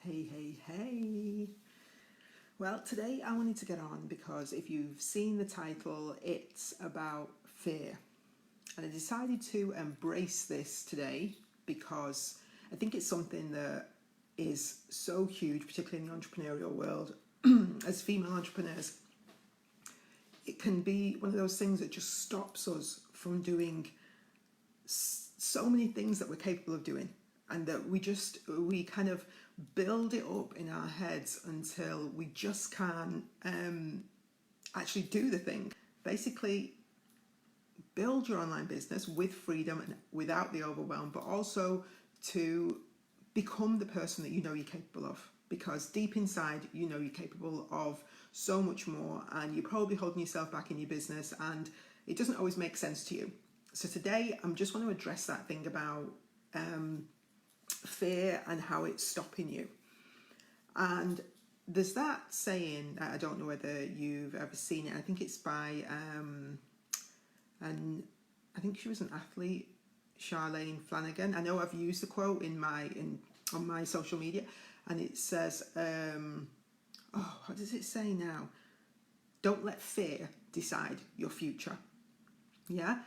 Hey. Well, today I wanted to get on because if you've seen the title, it's about fear. And I decided to embrace this today because I think it's something that is so huge, particularly in the entrepreneurial world. As female entrepreneurs, it can be one of those things that just stops us from doing so many things that we're capable of doing, and that we kind of build it up in our heads until we just can't actually do the thing. Basically, build your online business with freedom and without the overwhelm, but also to become the person that you know you're capable of, because deep inside you know you're capable of so much more, and you're probably holding yourself back in your business and it doesn't always make sense to you. So today I'm just want to address that thing about fear and how it's stopping you. And there's that saying, I don't know whether you've ever seen it, I think it's by and I think she was an athlete, Charlene Flanagan. I know I've used the quote on my social media, and it says, what does it say now? Don't let fear decide your future. Yeah?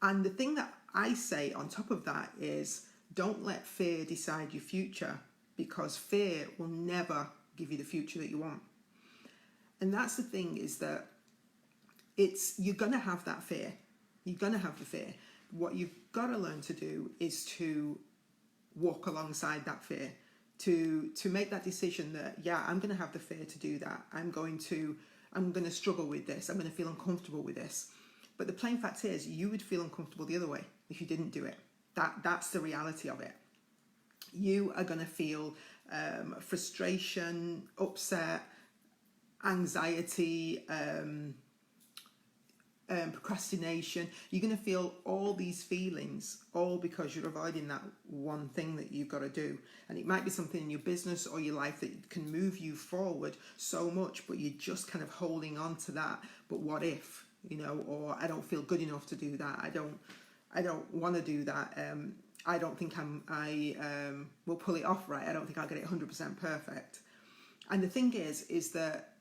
And the thing that I say on top of that is, don't let fear decide your future, because fear will never give you the future that you want. And that's the thing, is that you're going to have that fear. You're going to have the fear. What you've got to learn to do is to walk alongside that fear, to make that decision that, yeah, I'm going to have the fear to do that. I'm going to struggle with this. I'm going to feel uncomfortable with this. But the plain fact is, you would feel uncomfortable the other way if you didn't do it. That's the reality of it. You are going to feel frustration, upset, anxiety, procrastination. You're going to feel all these feelings, all because you're avoiding that one thing that you've got to do. And it might be something in your business or your life that can move you forward so much, but you're just kind of holding on to that. But what if, or I don't feel good enough to do that. I don't want to do that. I don't think I will pull it off right. I don't think I'll get it 100% perfect. And the thing is that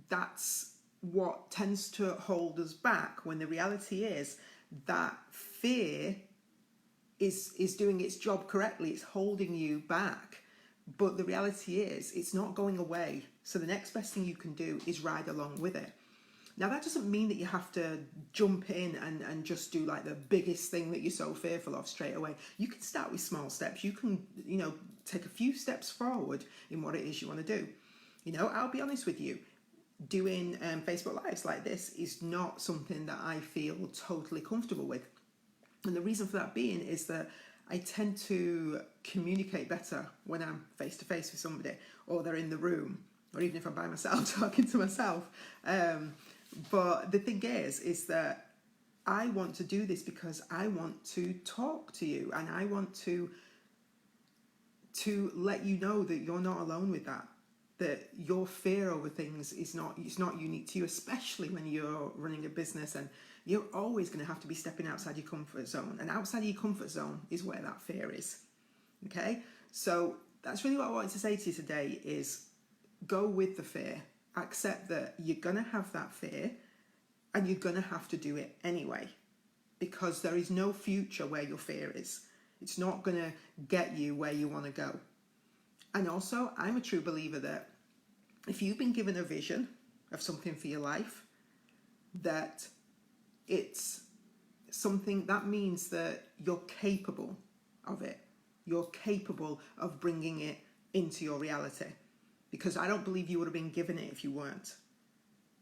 that's what tends to hold us back, when the reality is that fear is doing its job correctly. It's holding you back. But the reality is it's not going away. So the next best thing you can do is ride along with it. Now, that doesn't mean that you have to jump in and just do like the biggest thing that you're so fearful of straight away. You can start with small steps. You can, take a few steps forward in what it is you want to do. I'll be honest with you. Doing Facebook Lives like this is not something that I feel totally comfortable with. And the reason for that being is that I tend to communicate better when I'm face to face with somebody, or they're in the room, or even if I'm by myself talking to myself. But the thing is that I want to do this because I want to talk to you, and I want to let you know that you're not alone with that. That your fear over things it's not unique to you, especially when you're running a business, and you're always going to have to be stepping outside your comfort zone. And outside of your comfort zone is where that fear is. Okay? So that's really what I wanted to say to you today, is go with the fear. Accept that you're going to have that fear, and you're going to have to do it anyway, because there is no future where your fear is. It's not going to get you where you want to go. And also, I'm a true believer that if you've been given a vision of something for your life, that it's something that means that you're capable of it. You're capable of bringing it into your reality. Because I don't believe you would have been given it if you weren't.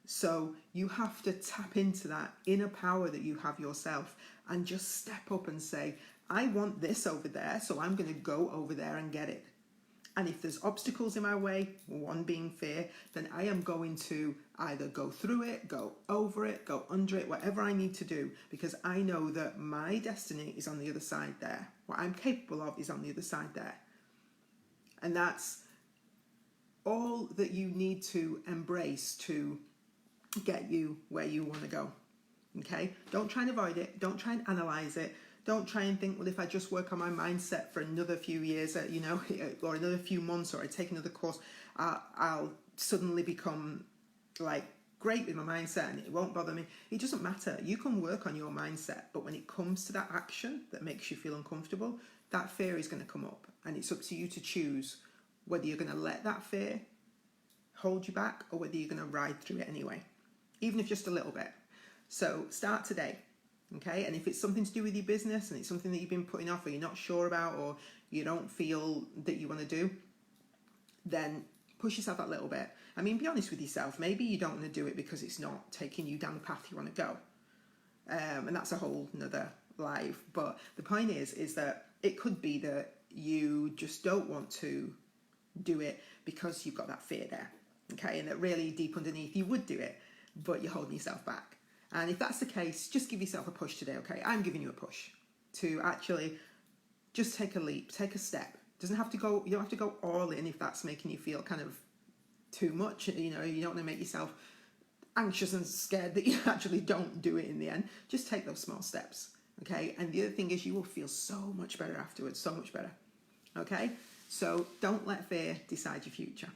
So you have to tap into that inner power that you have yourself and just step up and say, I want this over there, so I'm going to go over there and get it. And if there's obstacles in my way, one being fear, then I am going to either go through it, go over it, go under it, whatever I need to do, because I know that my destiny is on the other side there. What I'm capable of is on the other side there. And that's all that you need to embrace to get you where you want to go. Okay? Don't try and avoid it. Don't try and analyze it. Don't try and think, well, if I just work on my mindset for another few years, or another few months, or I take another course, I'll suddenly become like great with my mindset and it won't bother me. It doesn't matter. You can work on your mindset, but when it comes to that action that makes you feel uncomfortable, that fear is going to come up, and it's up to you to choose whether you're going to let that fear hold you back or whether you're going to ride through it anyway, even if just a little bit. So start today, okay? And if it's something to do with your business and it's something that you've been putting off or you're not sure about or you don't feel that you want to do, then push yourself that little bit. I mean, be honest with yourself. Maybe you don't want to do it because it's not taking you down the path you want to go. And that's a whole nother life. But the point is that it could be that you just don't want to do it because you've got that fear there, okay? And that really deep underneath you would do it, but you're holding yourself back. And if that's the case, just give yourself a push today, okay? I'm giving you a push to actually just take a leap, take a step. You don't have to go all in if that's making you feel kind of too much. You don't want to make yourself anxious and scared that you actually don't do it in the end. Just take those small steps, okay? And the other thing is you will feel so much better afterwards, so much better, okay? So don't let fear decide your future.